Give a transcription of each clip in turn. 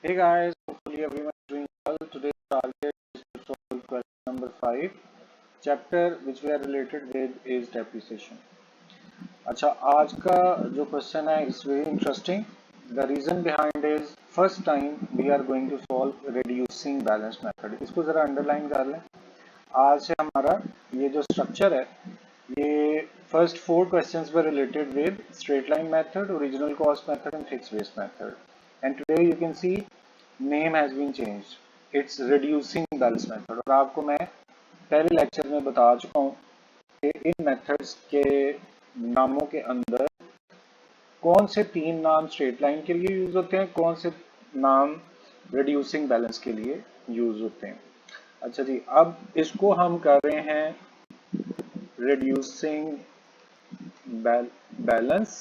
Hey guys, hopefully everyone is doing well. Today's target is to solve question number 5. Chapter which we are related with is depreciation. अच्छा, आज का जो question है it's very interesting. The reason behind is first time we are going to solve reducing balance method. इसको जरा underline कर लें. आज से हमारा ये जो स्ट्रक्चर है ये first 4 questions were related with straight line method, original cost method and fixed base method. And today you can see name has been changed. It's reducing balance method. और आपको मैं पहले लेक्चर में बता चुका हूँ कि इन मेथड्स के नामों के अंदर कौन से 3 नाम स्ट्रेट लाइन के लिए यूज होते हैं, कौन से नाम रिड्यूसिंग बैलेंस के लिए यूज होते हैं. अच्छा जी, अब इसको हम कर रहे हैं reducing balance,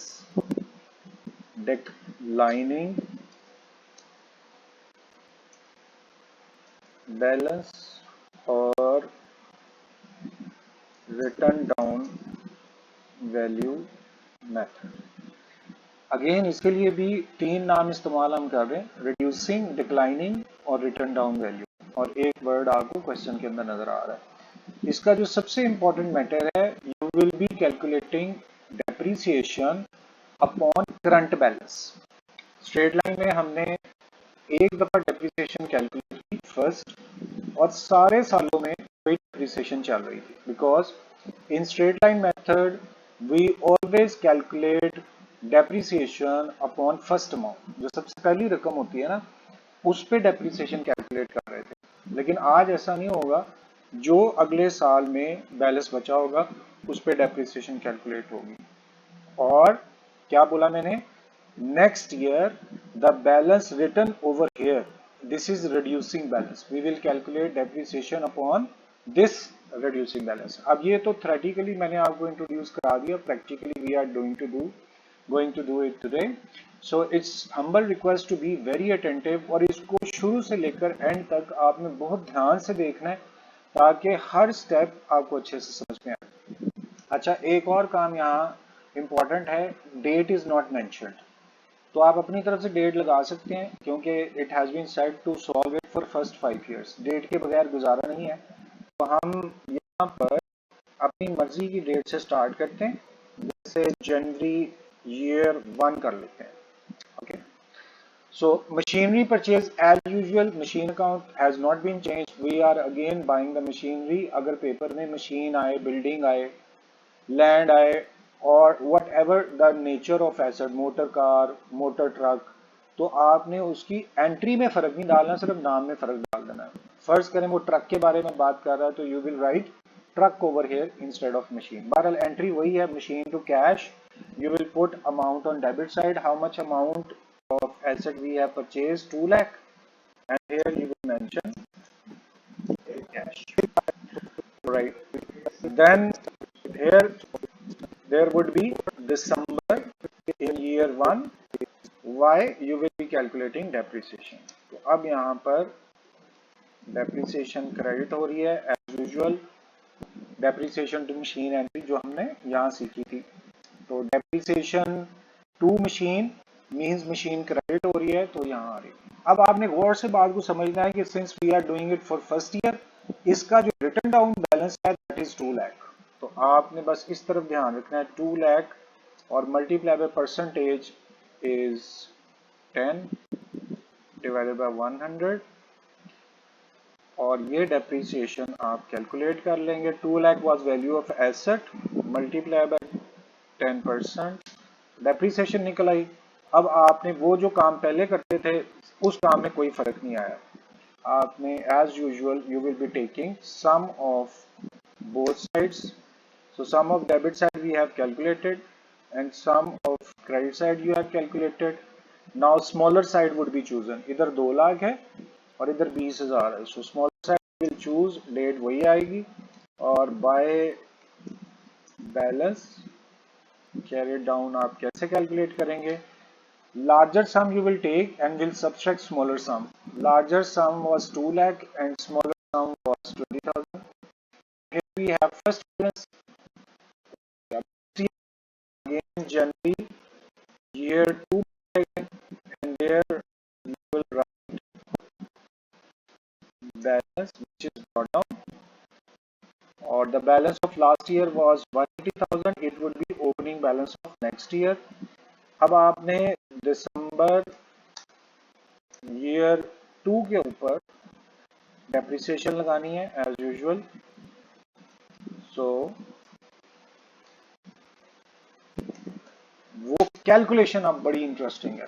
declining balance और written down value method. Again इसके लिए भी 3 नाम इस्तेमाल हम कर रहे हैं, रिड्यूसिंग, डिक्लाइनिंग और रिटर्न डाउन वैल्यू. और एक वर्ड आपको क्वेश्चन के अंदर नजर आ रहा है. इसका जो सबसे इंपॉर्टेंट मैटर है, you will B calculating depreciation upon current balance. Straight line में हमने एक दफा डेप्रीसिएशन कैलकुलेट की फर्स्ट, और सारे सालों में वही डेप्रीसिएशन चल रही थी. Because in straight line method we always calculate depreciation upon first amount. जो सबसे पहली रकम होती है ना, उस पे डेप्रीसिएशन कैलकुलेट कर रहे थे. लेकिन आज ऐसा नहीं होगा. जो अगले साल में बैलेंस बचा होगा उस पे डेप्रीसिएशन कैलकुलेट होगी. और क्या बोला मैंने, next year the balance return over here, this is reducing balance. We will calculate depreciation upon this reducing balance. अब ये तो थ्योरेटिकली मैंने आपको इंट्रोड्यूस करा दिया, practically we are going to do it today. So it's humble request to be very attentive और इसको शुरू से लेकर एंड तक आपने बहुत ध्यान से देखना है ताकि हर स्टेप आपको अच्छे से समझ में आए. अच्छा, एक और काम यहाँ इंपॉर्टेंट है, डेट इज नॉट मेंशन्ड. तो आप अपनी तरफ से डेट लगा सकते हैं क्योंकि it has been said to solve it for first 5 years. डेट के बगैर गुजारा नहीं है. तो हम यहाँ पर अपनी मर्जी की डेट से स्टार्ट करते हैं. जैसे जनवरी ईयर 1 कर लेते हैं. Okay. So machinery purchase as usual, machine account has not been changed. We are again buying the machinery. अगर पेपर में मशीन आए, बिल्डिंग आए, लैंड आए और what ever the nature of asset, motor car, motor truck, तो आपने उसकी entry में फर्क नहीं डालना, सिर्फ नाम में फर्क डाल देना है. फर्स्ट करें वो ट्रक के बारे में बात कर रहा है तो you will write truck over here instead of machine. बहरहाल एंट्री वही है, machine to cash. You will put amount on debit side, how much amount of asset we have purchased, 2 lakh, and here you will mention cash, right? Then here there would be December in year 1. Why? You will be calculating depreciation. तो अब यहाँ पर depreciation credit हो रही है as usual. depreciation to machine entry जो हमने यहाँ सीखी थी. तो depreciation to machine means machine credit हो रही है तो यहाँ आ रही है. अब आपने गौर से बात को समझना है कि since we are doing it for first year, इसका जो रिटर्न डाउन बैलेंस है दैट इज 2 लाख. तो आपने बस इस तरफ ध्यान रखना है, 2 लाख और multiply by percentage is 10 divided by 100 और ये डेप्रीसिएशन आप कैलकुलेट कर लेंगे. 2 lakh was value of asset, multiply by 10%, depreciation निकल आई. अब आपने वो जो काम पहले करते थे उस काम में कोई फर्क नहीं आया. आपने as usual you will be taking some of both sides. So some of debit side we have calculated and some of credit side you have calculated. Now smaller side would be chosen. इधर 2 लाख है और इधर 20,000 है. So smaller side will choose, डेट वही आएगी और by balance carried down आप कैसे कैलकुलेट करेंगे. larger sum you will take and will subtract smaller sum. Larger sum was 2 lakh and smaller sum was 20,000. Here we have first balance again January year 2 and there you will write balance of last year was 180,000, it would be opening balance of next year. अब आपने दिसंबर year 2 के ऊपर depreciation लगानी है as usual. सो वो calculation अब बड़ी interesting है,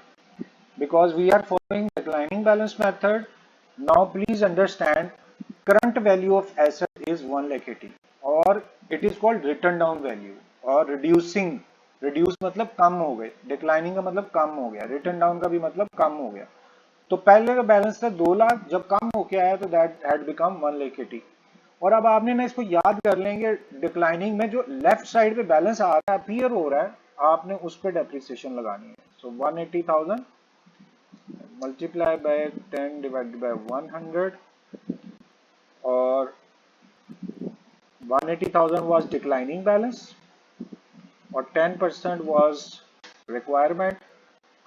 because we are following declining balance method. Now please understand, current value of asset is 1,80,000 और it is called written down value और reducing. reduce मतलब कम हो गए, declining का मतलब कम हो गया, written down का भी मतलब कम हो गया. तो पहले का बैलेंस था 2 लाख, जब कम होके आया तो that had become 1,80,000. और अब आपने ना इसको याद कर लेंगे, डिक्लाइनिंग में जो लेफ्ट साइड पे बैलेंस आ रहा है, अपीयर हो रहा है, आपने उस पर डेप्रिसिएशन लगानी है. सो 180,000 multiply by 10 divided by 100 और 180,000 was declining balance और 10% was requirement.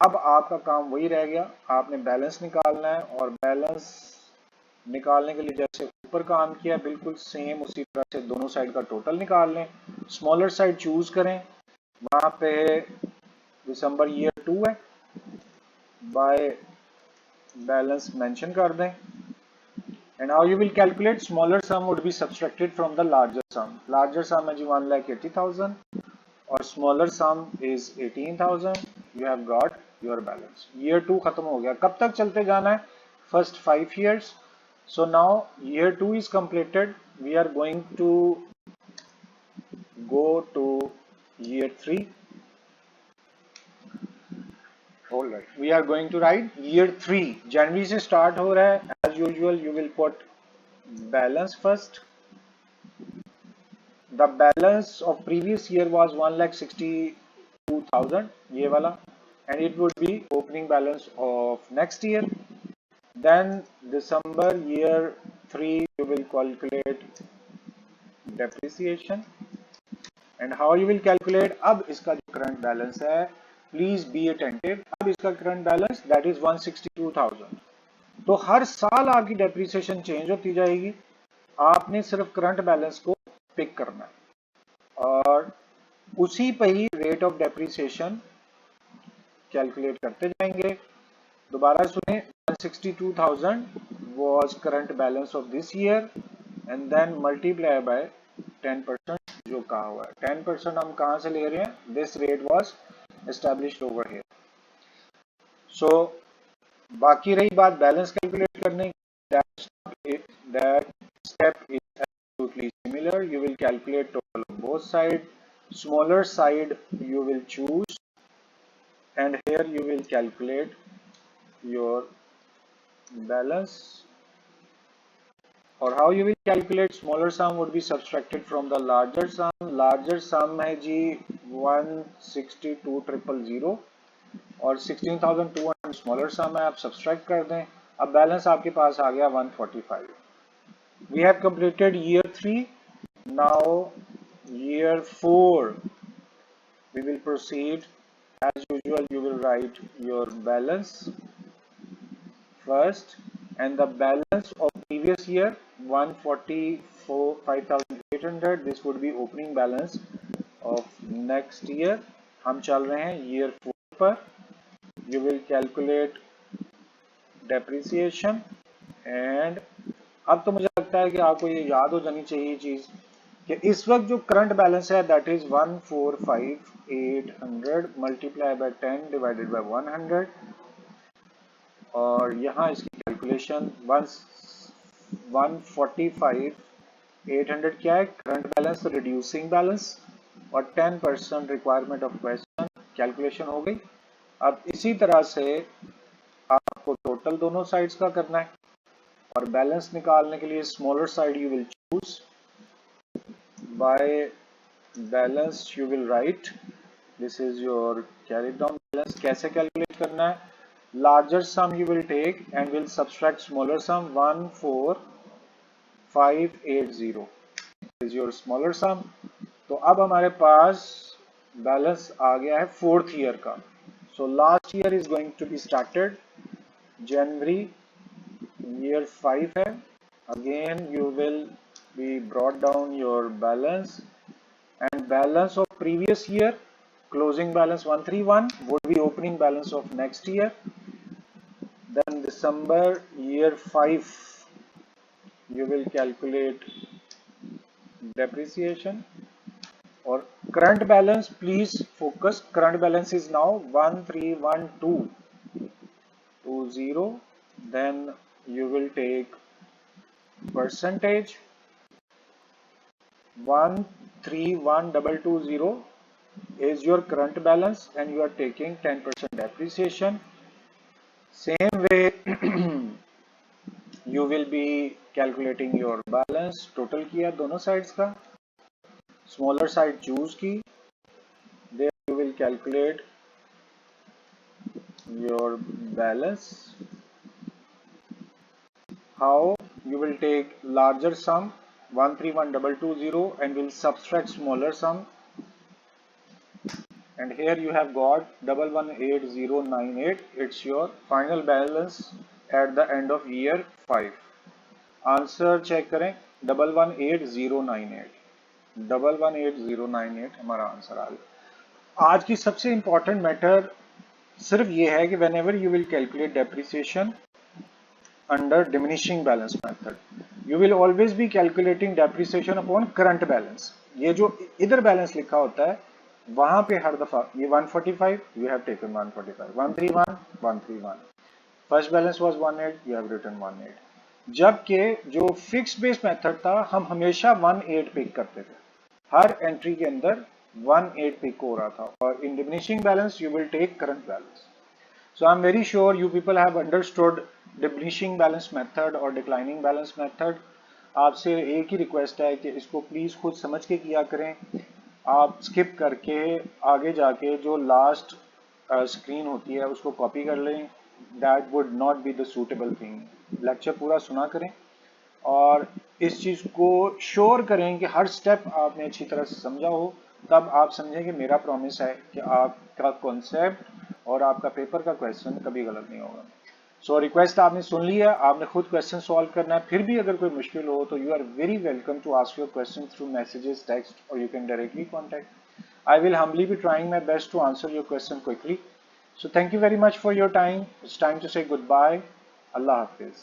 अब आपका काम वही रह गया, आपने बैलेंस निकालना है और बैलेंस निकालने के लिए जैसे ऊपर काम किया बिल्कुल सेम उसी तरह से दोनों साइड का टोटल निकाल लें. स्मॉलर साइड चूज करें, वहां पे दिसंबर ईयर 2 है, बाय बैलेंस मेंशन कर दें. And how you will calculate? Smaller sum would be subtracted from the larger sum. Larger sum है जी 1,80,000 और smaller sum is 18,000. You have got your balance. Year 2 खत्म हो गया. कब तक चलते जाना है? First 5 years. So now year 2 is completed. We are going to go to year 3. Alright, we are going to write year 3. January से start हो रहा है. As usual, you will put balance first. The balance of previous year was 1,62,000, ये वाला, and it would be opening balance of next year. Then December year 3 you will calculate depreciation. And how you will calculate? अब इसका जो current balance है, please be attentive. अब इसका current balance that is 162,000. तो हर साल आपकी डेप्रिसिएशन चेंज होती जाएगी, आपने सिर्फ करंट बैलेंस को पिक करना है और उसी पे ही रेट ऑफ डेप्रिसिएशन कैलकुलेट करते जाएंगे. दोबारा सुने, 162,000 was current balance of this year and then multiply by 10% जो कहा हुआ है. 10% हम कहां से ले रहे हैं? This rate was established over here. So बाकी रही बात बैलेंस कैलकुलेट करने की. that step is absolutely similar. You will calculate total on both sides. Smaller side you will choose and here you will calculate your balance. Or how you will calculate? Smaller sum would be subtracted from the larger sum. Larger sum है जी 162,000 और 16,200 smaller सम है, आप subtract कर दें. अब balance आपके पास आ गया 145. We have completed year 3. Now year 4 we will proceed. As usual, you will write your balance first and the balance of previous year 145,800. This would be opening balance of next year. हम चल रहे हैं year 4 पर. You will calculate depreciation and अब तो मुझे लगता है कि आपको ये याद हो जानी चाहिए चीज कि इस वक्त जो करंट बैलेंस है that is 145,800 multiply by 10 divided by 100 और यहाँ इसकी कैलकुलेशन 145,800 क्या है? करंट बैलेंस रिड्यूसिंग बैलेंस और 10% रिक्वायरमेंट ऑफ क्वेश्चन. कैलकुलेशन हो गई. अब इसी तरह से आपको टोटल दोनों साइड्स का करना है और बैलेंस निकालने के लिए smaller side you will choose. By balance you will write this is your carried down balance. कैसे कैलकुलेट करना है? Larger sum you will take and will subtract smaller sum. 14580 is your smaller sum. तो अब हमारे पास balance आ गया है 4th year का. So last year is going to be started January year 5 है. Again you will we brought down your balance, and balance of previous year, closing balance 131 would be opening balance of next year. Then December year 5, you will calculate depreciation or current balance. Please focus, current balance is now 131,220. Then you will take percentage 131,220 is your current balance and you are taking 10% depreciation. Same way you will be calculating your balance. Total किया दोनों sides का, smaller side choose की. There you will calculate your balance. How? You will take larger sum 131,220 and will subtract smaller sum, and here you have got 118098. It's your final balance at the end of year 5. Answer check करें, 118098 हमारा answer आ गया। आज की सबसे important matter सिर्फ ये है कि when ever you will calculate depreciation under diminishing balance method, you will always be calculating depreciation upon current balance. ये जो इधर बैलेंस लिखा होता है वहां पे हर दफा ये 145 you have taken 145, 131 131, first balance was 18 you have written 18। जबकि जो फिक्स बेस मेथड था हम हमेशा 18 पिक करते थे, हर एंट्री के अंदर 18 पिक हो रहा था, और in diminishing balance you will take current balance. So I'm very sure you people have understood diminishing balance method और declining balance method। आपसे एक ही रिक्वेस्ट है कि इसको प्लीज खुद समझ के किया करें। आप स्किप करके आगे जाके जो लास्ट स्क्रीन होती है उसको कॉपी कर लें, that would not be the suitable thing. Lecture पूरा सुना करें और इस चीज को श्योर करें कि हर स्टेप आपने अच्छी तरह से समझा हो, तब आप समझें कि मेरा प्रॉमिस है कि आपका कॉन्सेप्ट और आपका पेपर का क्वेश्चन कभी गलत नहीं होगा। सो रिक्वेस्ट आपने सुन लिया, आपने खुद क्वेश्चन सॉल्व करना है। फिर भी अगर कोई मुश्किल हो तो you are very welcome to ask your question through messages, text, और you can directly contact. I will humbly be trying my best to answer your question quickly. So thank you very much for your time. It's time to say goodbye. Allah Hafiz.